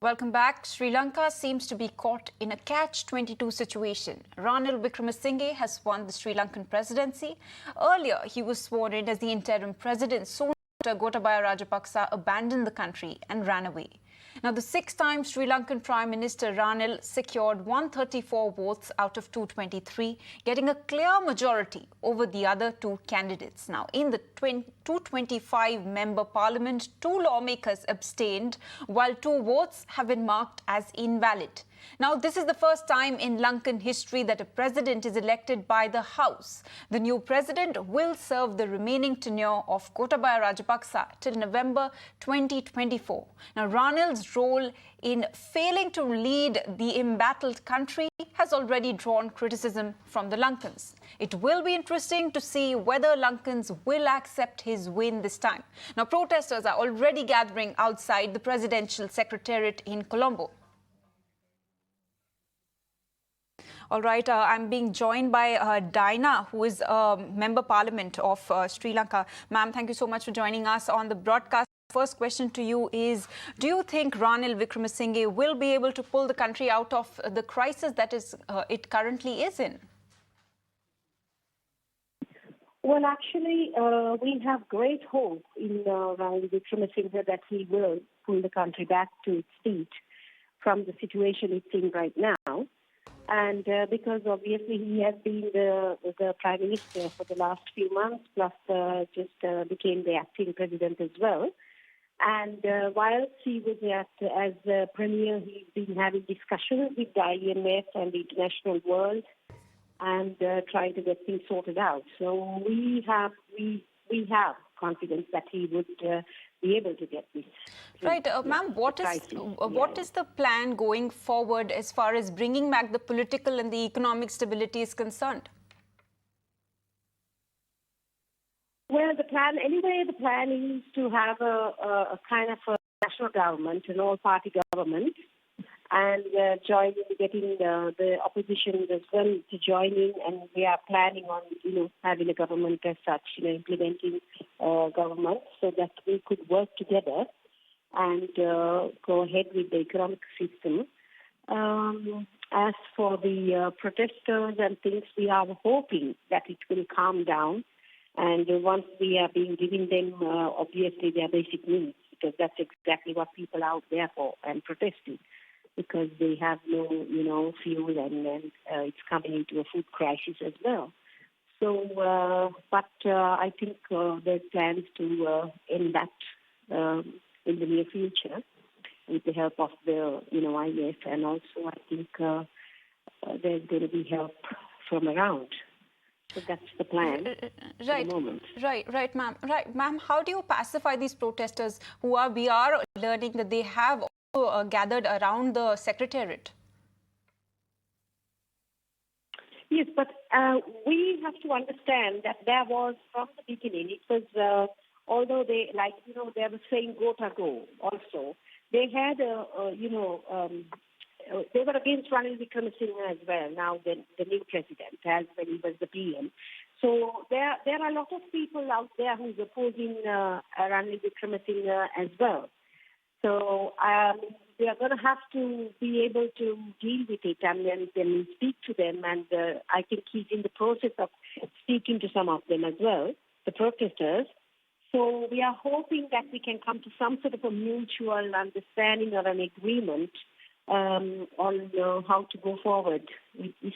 Welcome back. Sri Lanka seems to be caught in a catch-22 situation. Ranil Wickremesinghe has won the Sri Lankan presidency. Earlier, he was sworn in as the interim president soon after Gotabaya Rajapaksa abandoned the country and ran away. Now, the six-time Sri Lankan Prime Minister Ranil secured 134 votes out of 223, getting a clear majority over the other two candidates. Now, in the 225-member parliament, two lawmakers abstained, while two votes have been marked as invalid. Now, this is the first time in Lankan history that a president is elected by the House. The new president will serve the remaining tenure of Gotabaya Rajapaksa till November 2024. Now, Ranil's role in failing to lead the embattled country has already drawn criticism from the Lankans. It will be interesting to see whether Lankans will accept his win this time. Now, protesters are already gathering outside the presidential secretariat in Colombo. All right, I'm being joined by Dinah, who is a member parliament of Sri Lanka. Ma'am, thank you so much for joining us on the broadcast. First question to you is, do you think Ranil Wickremesinghe will be able to pull the country out of the crisis that it currently is in? Well, actually, we have great hope in Ranil Wickremesinghe that he will pull the country back to its feet from the situation it's in right now. And because obviously he has been the Prime Minister for the last few months, plus just became the acting president as well. And whilst he was as Premier, he's been having discussions with the IMF and the international world and trying to get things sorted out. So we have confidence that he would be able to get this. Right, ma'am, what is the plan going forward as far as bringing back the political and the economic stability is concerned? Well, the plan is to have a kind of a national government, an all-party government, and getting the opposition as well to join in, and we are planning on, having a government as such, implementing government so that we could work together and go ahead with the economic system. As for the protesters and things, we are hoping that it will calm down, and once we are giving them, obviously, their basic needs, because that's exactly what people are out there for and protesting, because they have no, fuel, and it's coming into a food crisis as well. So, I think there's plans to end that in the near future with the help of the, IMF, and also I think there's going to be help from around. So that's the plan right, at the moment. Right, ma'am. Right, ma'am. How do you pacify these protesters we are learning that they have also gathered around the secretariat? Yes, but we have to understand that there was, from the beginning, it was, although they, they were saying go to go also, they had, they were against Ranil Wickremesinghe as well, now the new president, as when he was the PM. So there are a lot of people out there who's opposing Ranil Wickremesinghe as well. So we are going to have to be able to deal with it and then speak to them. And I think he's in the process of speaking to some of them as well, the protesters. So we are hoping that we can come to some sort of a mutual understanding or an agreement on how to go forward with this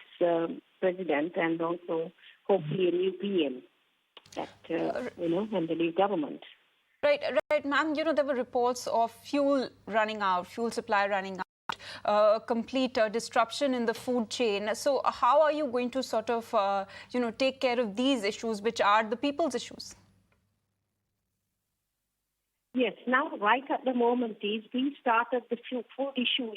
president, and also hopefully a new PM that, and the new government. Right, ma'am. There were reports of fuel supply running out, complete disruption in the food chain. So how are you going to sort of, take care of these issues, which are the people's issues? Yes, now right at the moment we started the food issue.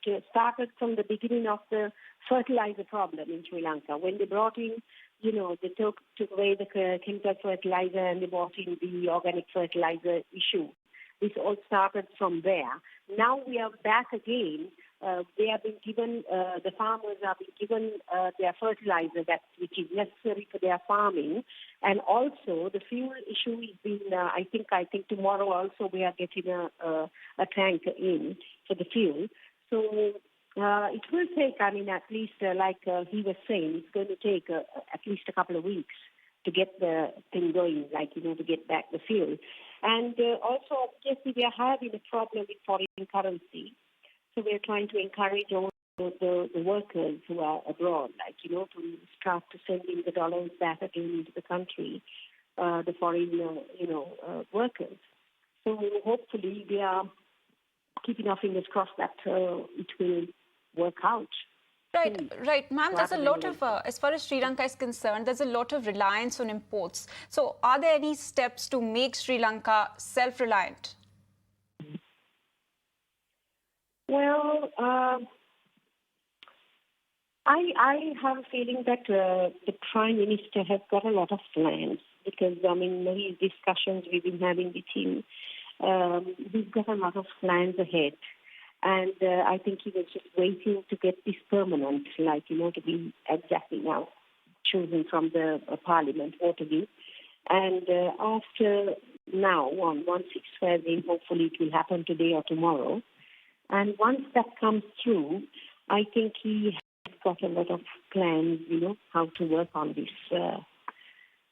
It started from the beginning of the fertilizer problem in Sri Lanka. When they brought in, they took away the chemical fertilizer and they brought in the organic fertilizer issue. This all started from there. Now we are back again they have been given, the farmers have been given their fertilizer which is necessary for their farming, and also the fuel issue has been. I think tomorrow also we are getting a tanker in for the fuel. So it will take. I mean, at least like he was saying, it's going to take at least a couple of weeks to get the thing going, to get back the fuel. And also, obviously, we are having a problem with foreign currency. So we're trying to encourage all the workers who are abroad, to start to send in the dollars back again into the country, the foreign, workers. So hopefully we are keeping our fingers crossed that it will work out. Right, ma'am. There's a lot of, as far as Sri Lanka is concerned, there's a lot of reliance on imports. So are there any steps to make Sri Lanka self-reliant? Well, I have a feeling that the Prime Minister has got a lot of plans because, many discussions we've been having with him, he's got a lot of plans ahead. And I think he was just waiting to get this permanent, to be exactly now chosen from the Parliament, voted. And after now, once it's swears in, hopefully it will happen today or tomorrow. And once that comes through, I think he has got a lot of plans, how to work on this.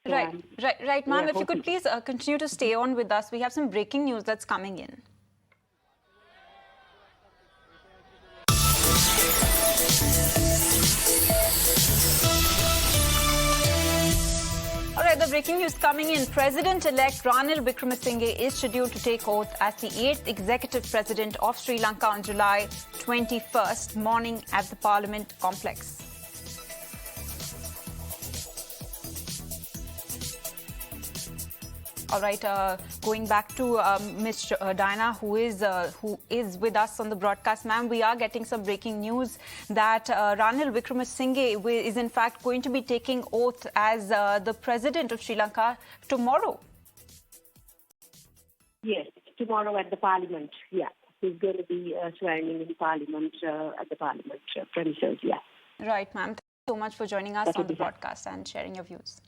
Right, ma'am. If you could please continue to stay on with us. We have some breaking news that's coming in. All right, the breaking news coming in. President-elect Ranil Wickremesinghe is scheduled to take oath as the 8th Executive President of Sri Lanka on July 21st morning at the Parliament complex. All right, going back to Ms. Diana, who is with us on the broadcast. Ma'am, we are getting some breaking news that Ranil Wickremesinghe is in fact going to be taking oath as the President of Sri Lanka tomorrow. Yes, tomorrow at the Parliament, yeah. He's going to be swearing in the Parliament, at the Parliament premises, yeah. Right, ma'am. Thank you so much for joining us on the broadcast and sharing your views.